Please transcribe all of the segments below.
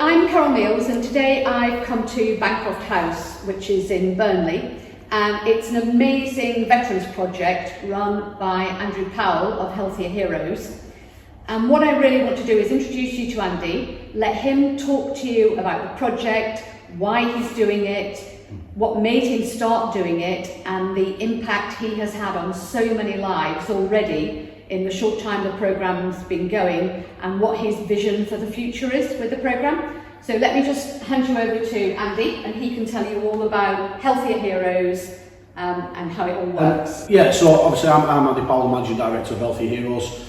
I'm Carol Mills, and today I've come to Bancroft House, which is in Burnley, and it's an amazing veterans project run by Andrew Powell of Healthier Heroes. And what I really want to do is introduce you to Andy, let him talk to you about the project, why he's doing it, what made him start doing it, and the impact he has had on so many lives already in the short time the programme's been going, and what his vision for the future is with the programme. So let me just hand you over to Andy, and he can tell you all about Healthier Heroes and how it all works. So obviously I'm Andy Powell, Managing Director of Healthier Heroes.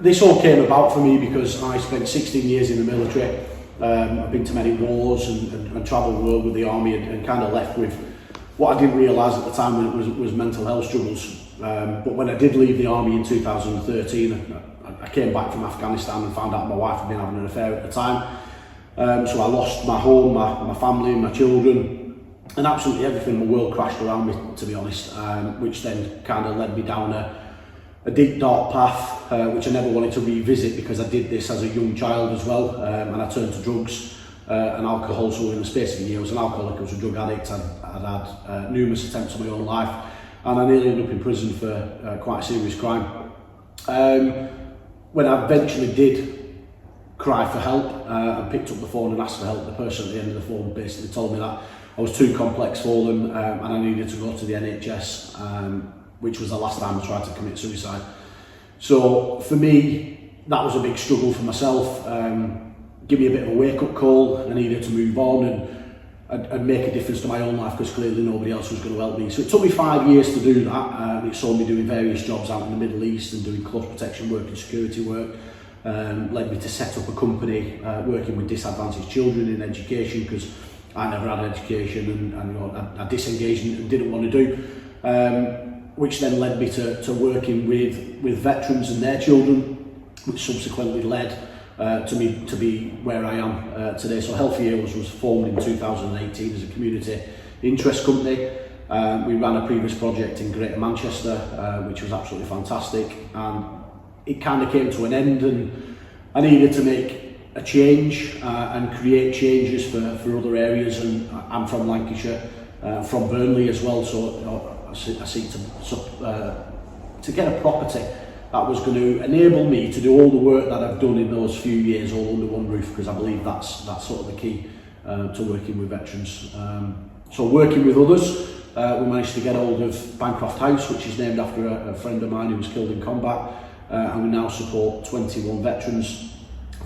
This all came about for me because I spent 16 years in the military. I've been to many wars and travelled the world with the army and kind of left with what I didn't realise at the time was mental health struggles. But when I did leave the army in 2013, I came back from Afghanistan and found out my wife had been having an affair at the time. So I lost my home, my family, my children, and absolutely everything in the world crashed around me, to be honest, which then kind of led me down a deep dark path, which I never wanted to revisit because I did this as a young child as well, and I turned to drugs and alcohol. So in the space of a year I was an alcoholic, I was a drug addict, I'd had numerous attempts on my own life, and I nearly ended up in prison for quite a serious crime. When I eventually did cry for help, I picked up the phone and asked for help. The person at the end of the phone basically told me that I was too complex for them, and I needed to go to the NHS, which was the last time I tried to commit suicide. So for me, that was a big struggle for myself. Give me a bit of a wake-up call. I needed to move on and make a difference to my own life because clearly nobody else was going to help me. So it took me 5 years to do that. It saw me doing various jobs out in the Middle East and doing close protection work and security work. Led me to set up a company working with disadvantaged children in education because I never had an education and I disengaged and didn't want to do. Which then led me to working with veterans and their children, which subsequently led to me to be where I am today. So Healthier Heroes was formed in 2018 as a community interest company. We ran a previous project in Greater Manchester, which was absolutely fantastic, and it kind of came to an end, and I needed to make a change and create changes for other areas. And I'm from Lancashire, from Burnley as well, so I seek to get a property that was going to enable me to do all the work that I've done in those few years all under one roof, because I believe that's sort of the key to working with veterans. So working with others, we managed to get hold of Bancroft House, which is named after a friend of mine who was killed in combat, and we now support 21 veterans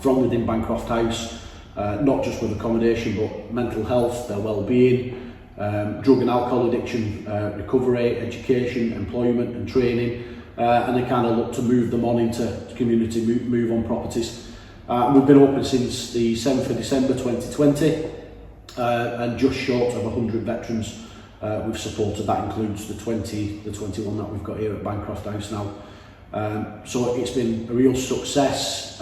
from within Bancroft House, not just with accommodation but mental health, their well-being, drug and alcohol addiction, recovery, education, employment and training, and they kind of look to move them on into community move on properties. We've been open since the 7th of December 2020, and just short of 100 veterans we've supported. That includes the 21 that we've got here at Bancroft House now. So it's been a real success,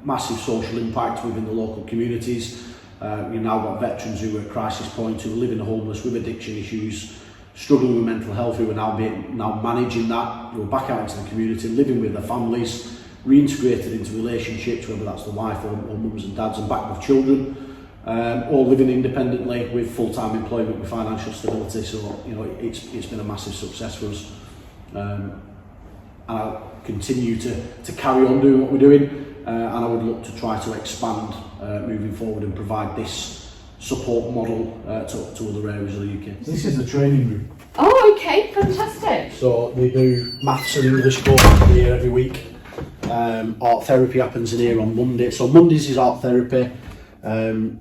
massive social impact within the local communities. We've now got veterans who are at crisis point, who are living homeless with addiction issues, struggling with mental health, who are now managing that, who are back out into the community, living with their families, reintegrated into relationships, whether that's the wife or mums and dads, and back with children, all living independently with full-time employment with financial stability. So it's been a massive success for us, and I'll continue to carry on doing what we're doing, and I would look to try to expand moving forward and provide this support model to other areas of the UK. This is the training room. Oh, okay, fantastic. So we do maths and English courses here every week. Art therapy happens in here on Monday. So Mondays is art therapy and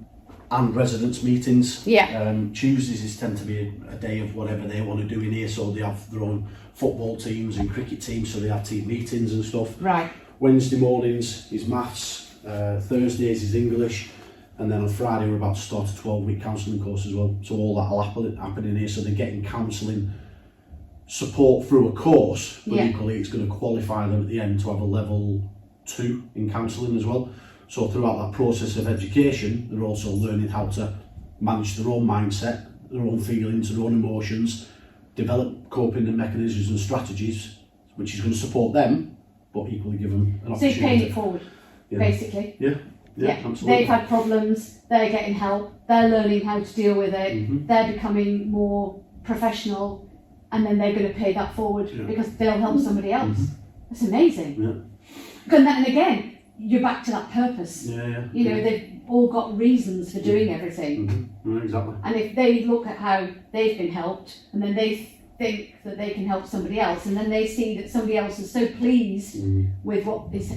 residents meetings. Yeah. Tuesdays tend to be a day of whatever they want to do in here. So they have their own football teams and cricket teams, so they have team meetings and stuff. Right. Wednesday mornings is maths. Thursdays is English. And then on Friday we're about to start a 12-week counselling course as well. So all that will happen in here. So they're getting counselling support through a course, but equally it's going to qualify them at the end to have a level 2 in counselling as well. So throughout that process of education, they're also learning how to manage their own mindset, their own feelings, their own emotions, develop coping mechanisms and strategies, which is going to support them, but equally give them an opportunity. So you're paying it forward, basically. Yeah. Yeah, absolutely. they've had problems, they're getting help, they're learning how to deal with it, they're becoming more professional, and then they're going to pay that forward because they'll help somebody else. That's amazing. Yeah. And again, you're back to that purpose. Yeah. You know, they've all got reasons for doing everything. Exactly. And if they look at how they've been helped, and then they think that they can help somebody else, and then they see that somebody else is so pleased with what is,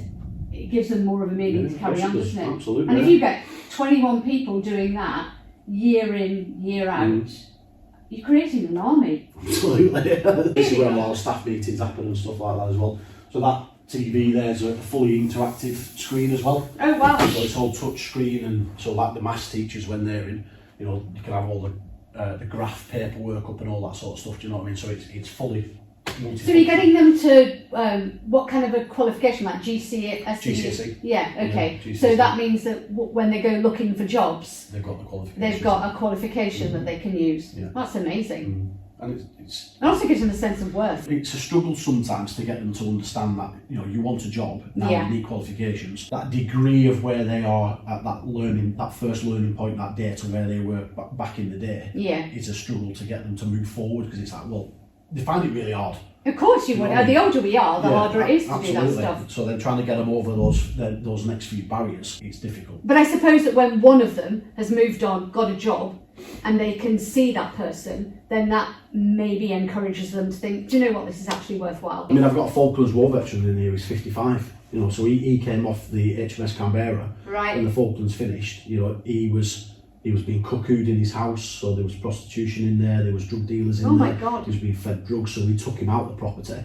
it gives them more of a meaning to carry on, doesn't it? Absolutely. And if you get 21 people doing that year in, year out, you're creating an army. Absolutely. This is where a lot of staff meetings happen and stuff like that as well. So that TV there's a fully interactive screen as well. Oh wow. So it's all touch screen, and so like the maths teachers when they're in, you know, you can have all the graph paperwork up and all that sort of stuff, do you know what I mean? So it's fully multifunctional. So you're getting them to what kind of a qualification, like GCSE? GCSE. Yeah, okay. Yeah, GCSE. So that means that when they go looking for jobs, They've got the qualification. they've got a qualification that they can use. Yeah. That's amazing. And it's It also gives them a sense of worth. It's a struggle sometimes to get them to understand that, you know, you want a job, now you need qualifications. That degree of where they are at that first learning point that day to where they were back in the day, it's a struggle to get them to move forward, because it's like, well, they find it really hard. Of course you would. The older we are, the harder it is to absolutely. do that stuff. So then trying to get them over those next few barriers, it's difficult. But I suppose that when one of them has moved on, got a job, and they can see that person, then that maybe encourages them to think, do you know what, this is actually worthwhile. I mean, I've got a Falklands War veteran in here, he's 55, you know, so he came off the HMS Canberra when the Falklands finished. You know, he was being cuckooed in his house, so there was prostitution in there was drug dealers in there. Oh my God. He was being fed drugs, so we took him out of the property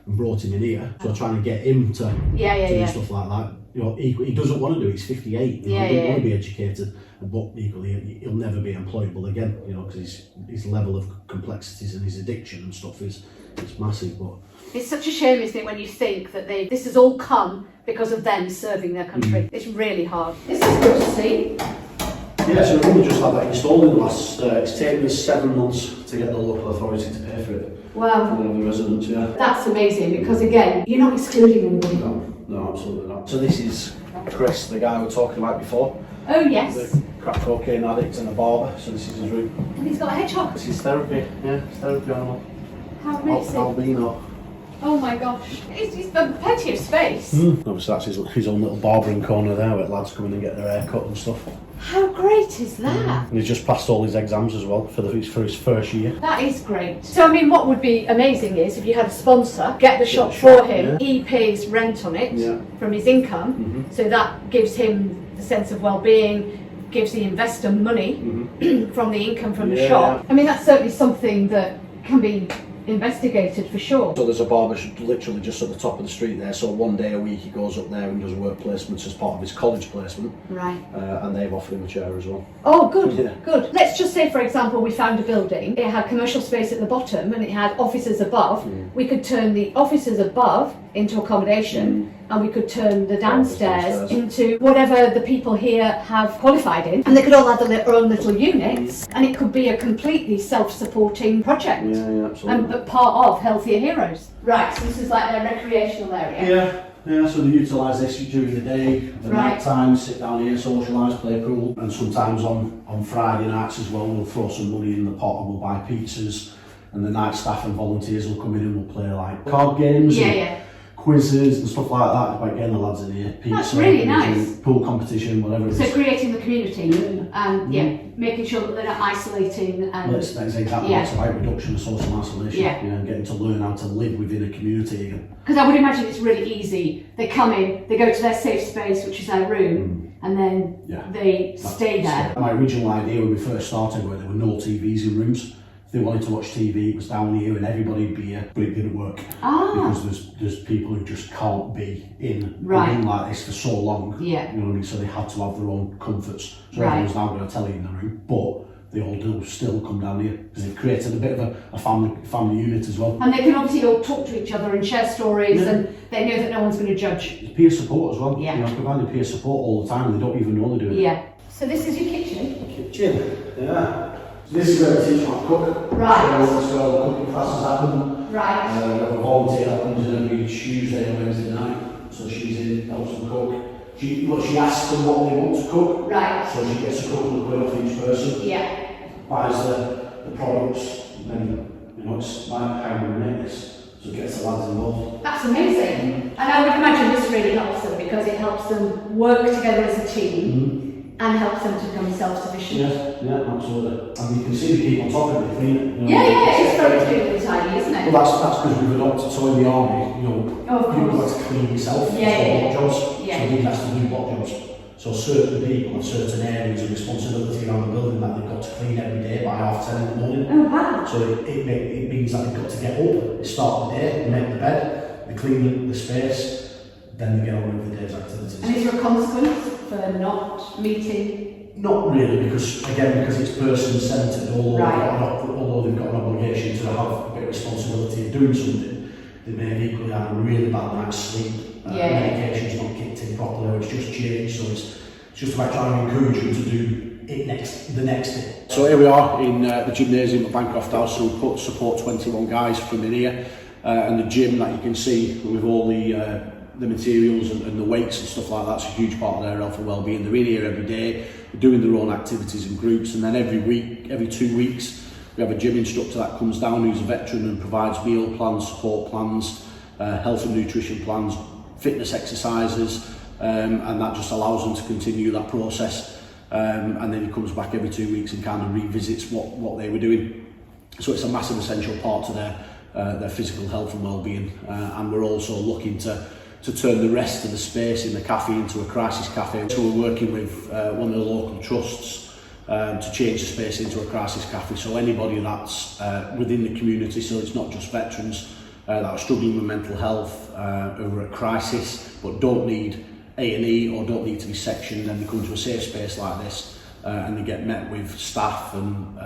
and brought him in here. So trying to get him to do stuff like that. You know, he doesn't want to do it, he's 58, he doesn't want to be educated, but equally he'll never be employable again, you know, because his level of complexities and his addiction and stuff is massive. But it's such a shame, isn't it, when you think that this has all come because of them serving their country. It's really hard. This is good to see. yeah, so we've only just had that installed in the last, it's taken us 7 months to get the local authority to pay for it. Wow. For one of the residents, That's amazing, because again, you're not excluding anybody. No, absolutely not. So this is Chris, the guy we were talking about before. Oh yes. The crack cocaine addict and a barber, so this is his room. And he's got a hedgehog. This is therapy, it's therapy animal. How amazing. Albino. Oh my gosh. He's got plenty of space. Obviously that's his own little barbering corner there where lads come in and get their hair cut and stuff. How great is that? And he's just passed all his exams as well for his first year. That is great. So I mean, what would be amazing is if you had a sponsor, get the shop for him, he pays rent on it from his income, so that gives him the sense of well-being, gives the investor money from the income from the shop. I mean, that's certainly something that can be investigated for sure. So there's a barber literally just at the top of the street there, so one day a week he goes up there and does work placements as part of his college placement. Right. And they've offered him a chair as well. Oh good, good. Let's just say, for example, we found a building, it had commercial space at the bottom and it had offices above. We could turn the offices above into accommodation and we could turn the downstairs into whatever the people here have qualified in, and they could all have their own little units and it could be a completely self-supporting project. Yeah, absolutely. And part of Healthier Heroes. Right, so this is like their recreational area. Yeah, so they utilise this during the day, the night time, sit down here, socialise, play pool, and sometimes on Friday nights as well we'll throw some money in the pot and we'll buy pizzas, and the night staff and volunteers will come in and we'll play like card games and quizzes and stuff like that by getting the lads in here. Pizza, that's really nice. Pool competition, whatever it is. So creating the community and making sure that they're not isolating. And that's exactly it's about reduction of social isolation and getting to learn how to live within a community again. Because I would imagine it's really easy. They come in, they go to their safe space, which is their room, and then they stay there. My original idea when we first started where there were no TVs in rooms. If they wanted to watch TV, it was down here and everybody'd be here, but it didn't work. Because there's people who just can't be in a room like this for so long. You know what I mean? So they had to have their own comforts. So everyone's now got a telly in the room, but they all do still come down here because it created a bit of a family unit as well. And they can obviously all talk to each other and share stories, and they know that no one's going to judge. It's peer support as well. You know, providing peer support all the time and they don't even know they're doing it. So this is your kitchen? Kitchen, This is where we teach my cook. Right. So the cooking classes happen. Right. We have a volunteer that comes in every Tuesday and Wednesday night. So she's in, helps them cook. she asks them what they want to cook. Right. So she gets a couple of quid off each person. Yeah. Buys the products, and then it's like how we make this, so it gets the lads involved. That's amazing. And I would imagine this really helps them because it helps them work together as a team and helps them to become self-sufficient. Yeah, absolutely. And you can see the people on top of it, clean it. Yeah, it's very clean and tidy, isn't it? Well, that's because we've adopted, so in the army, you've got to clean yourself. Yeah. Block jobs. Yeah. So he has to do block jobs. So certain people have certain areas of responsibility around the building that they've got to clean every day by 10:30 in the morning. Oh wow. So it means that they've got to get up, they start the day, they make the bed, they clean the space, then they get on with the day's activities. And is there a consequence for not meeting? Not really, because it's person-centred, although they've got an obligation to have a bit of responsibility of doing something, they may have equally had a really bad night's sleep. Medication's not kicked in properly, or it's just changed, so it's just about trying to encourage them to do it the next day. So here we are in the gymnasium at Bancroft House, so we support 21 guys from in here, and the gym that you can see with all the materials and the weights and stuff like that's a huge part of their health and well-being. They're in here every day, they're doing their own activities in groups, and then every 2 weeks we have a gym instructor that comes down who's a veteran and provides meal plans, support plans, health and nutrition plans, fitness exercises, and that just allows them to continue that process, and then he comes back every 2 weeks and kind of revisits what they were doing. So it's a massive essential part to their physical health and well-being, and we're also looking to turn the rest of the space in the cafe into a crisis cafe. So we're working with one of the local trusts to change the space into a crisis cafe, so anybody that's within the community, so it's not just veterans that are struggling with mental health over a crisis but don't need A&E or don't need to be sectioned, then they come to a safe space like this and they get met with staff and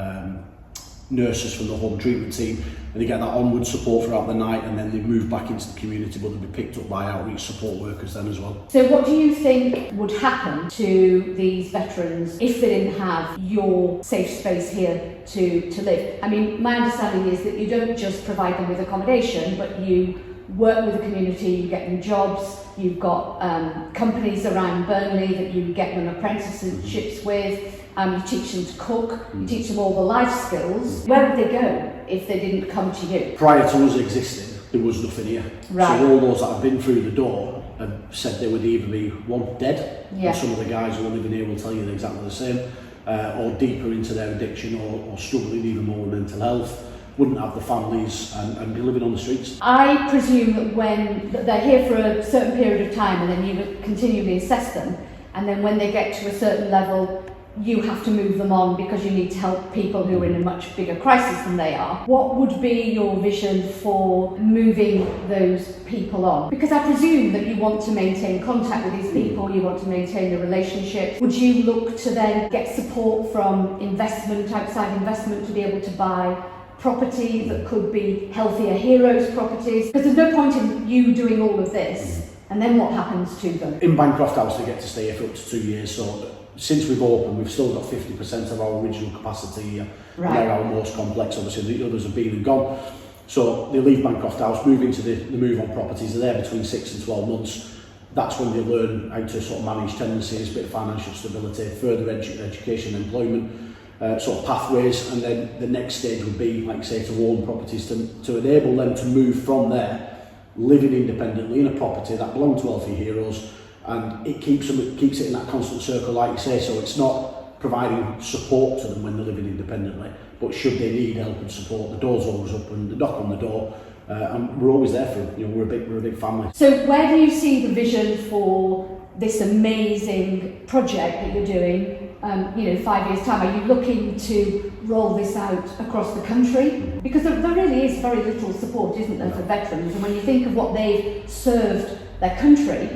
nurses from the home treatment team, and they get that onward support throughout the night, and then they move back into the community, but they'll be picked up by outreach support workers then as well. So what do you think would happen to these veterans if they didn't have your safe space here to live? I mean, my understanding is that you don't just provide them with accommodation, but you work with the community, you get them jobs, you've got companies around Burnley that you get them apprenticeships with, you teach them to cook, you teach them all the life skills. Where would they go if they didn't come to you? Prior to us existing, there was nothing here. Right. So all those that have been through the door have said they would either be one, dead, and some of the guys who are living here will tell you exactly the same, or deeper into their addiction or struggling even more with mental health, wouldn't have the families and be living on the streets. I presume that when they're here for a certain period of time and then you continually assess them, and then when they get to a certain level you have to move them on because you need to help people who are in a much bigger crisis than they are. What would be your vision for moving those people on? Because I presume that you want to maintain contact with these people, you want to maintain the relationship. Would you look to then get support from outside investment to be able to buy property that could be healthier heroes properties? Because there's no point in you doing all of this and then what happens to them? In Bancroft House they get to stay here for up to 2 years, so since we've opened we've still got 50% of our original capacity here. Right. They're our most complex, obviously the others have been and gone. So they leave Bancroft House, move into the move on properties, they're there between 6 and 12 months. That's when they learn how to sort of manage tenancies, a bit of financial stability, further education, employment, sort of pathways, and then the next stage would be, like I say, to own properties to enable them to move from there, living independently in a property that belongs to Healthy Heroes, and it keeps it in that constant circle, like you say. So it's not providing support to them when they're living independently, but should they need help and support, the door's always open, the knock on the door, and we're always there for them. We're a big family. So where do you see the vision for this amazing project that you're doing? 5 years time, are you looking to roll this out across the country? Because there really is very little support, isn't there, for veterans? And when you think of what they've served their country,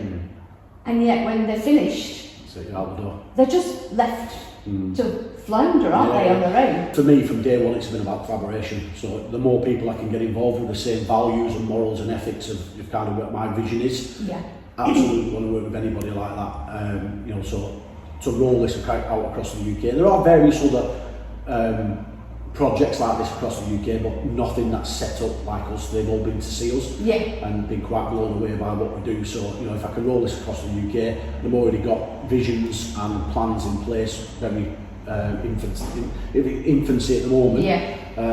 and yet when they're finished, So you're out the door. they're just left to flounder, aren't they, on their own? For me, from day one, it's been about collaboration. So the more people I can get involved with the same values and morals and ethics of kind of what my vision is, absolutely want to work with anybody like that. So to roll this out across the UK. There are various other projects like this across the UK, but nothing that's set up like us. They've all been to see us and been quite blown away by what we do. So, you know, if I can roll this across the UK, I've already got visions and plans in place, very infancy at the moment,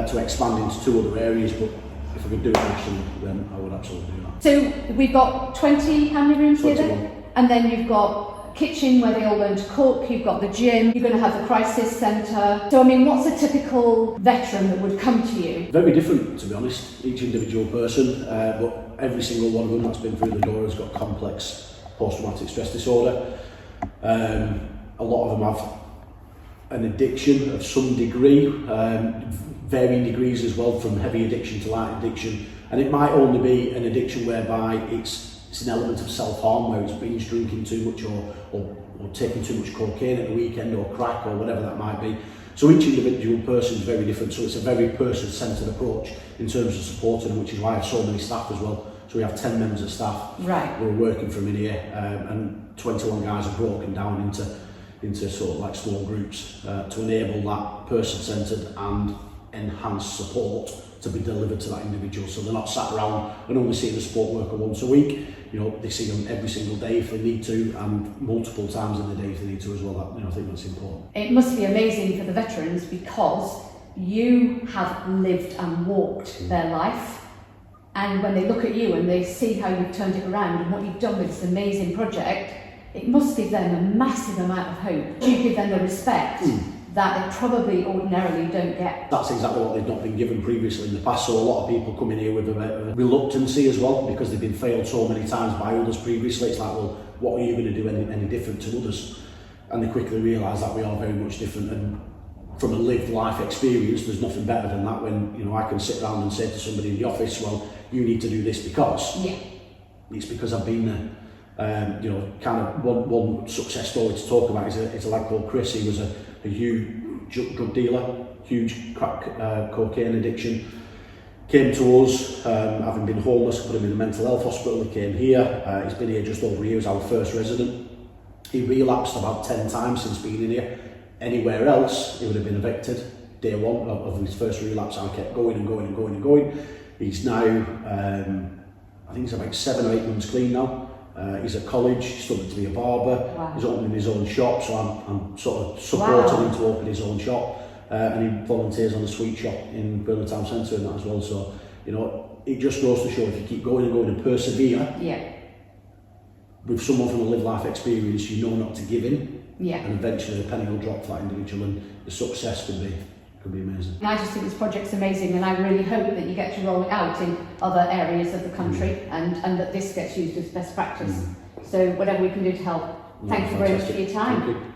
to expand into 2 other areas. But if I could do it nationally, then I would absolutely do that. So we've got 20, how many rooms here 21. then? And then you've got kitchen where they all learn to cook, you've got the gym, you're going to have the crisis centre. So I mean, what's a typical veteran that would come to you? Very different, to be honest, each individual person, but every single one of them that's been through the door has got complex post-traumatic stress disorder. A lot of them have an addiction of some degree, varying degrees as well, from heavy addiction to light addiction, and it might only be an addiction whereby it's an element of self-harm, where it's binge drinking too much or taking too much cocaine at the weekend or crack or whatever that might be. So each individual person is very different, so it's a very person-centred approach in terms of supporting them, which is why I have so many staff as well. So we have 10 members of staff who are working from in here, and 21 guys are broken down into sort of like small groups to enable that person-centred and enhanced support to be delivered to that individual. So they're not sat around and only seeing the support worker once a week. You know, they see them every single day if they need to, and multiple times in the day if they need to as well. That, you know, I think that's important. It must be amazing for the veterans because you have lived and walked their life, and when they look at you and they see how you've turned it around and what you've done with this amazing project, it must give them a massive amount of hope. Do you give them the respect that they probably ordinarily don't get? That's exactly what they've not been given previously in the past. So a lot of people come in here with a reluctancy as well, because they've been failed so many times by others previously. It's like, well, what are you going to do any different to others? And they quickly realise that we are very much different, and from a lived life experience, there's nothing better than that, when, you know, I can sit down and say to somebody in the office, well, you need to do this because it's because I've been there. You know, kind of one success story to talk about is a lad called Chris. He was a huge drug dealer, huge crack cocaine addiction. Came to us, having been homeless, put him in a mental health hospital. He came here, he's been here just over a year, he was our first resident. He relapsed about 10 times since being in here. Anywhere else, he would have been evicted day one of his first relapse, and kept going and going and going and going. He's now, I think he's about 7 or 8 months clean now. He's at college, he's studying to be a barber. He's opening his own shop, so I'm sort of supporting him to open his own shop. And he volunteers on the sweet shop in Burnley Town Centre and that as well. So, you know, it just goes to show, if you keep going and going and persevere, with someone from a lived life experience, you know not to give in. And eventually the penny will drop for that individual, and the success could be amazing. I just think this project's amazing, and I really hope that you get to roll it out in other areas of the country, and that this gets used as best practice. So whatever we can do to help. Thank you very much for your time. Thank you.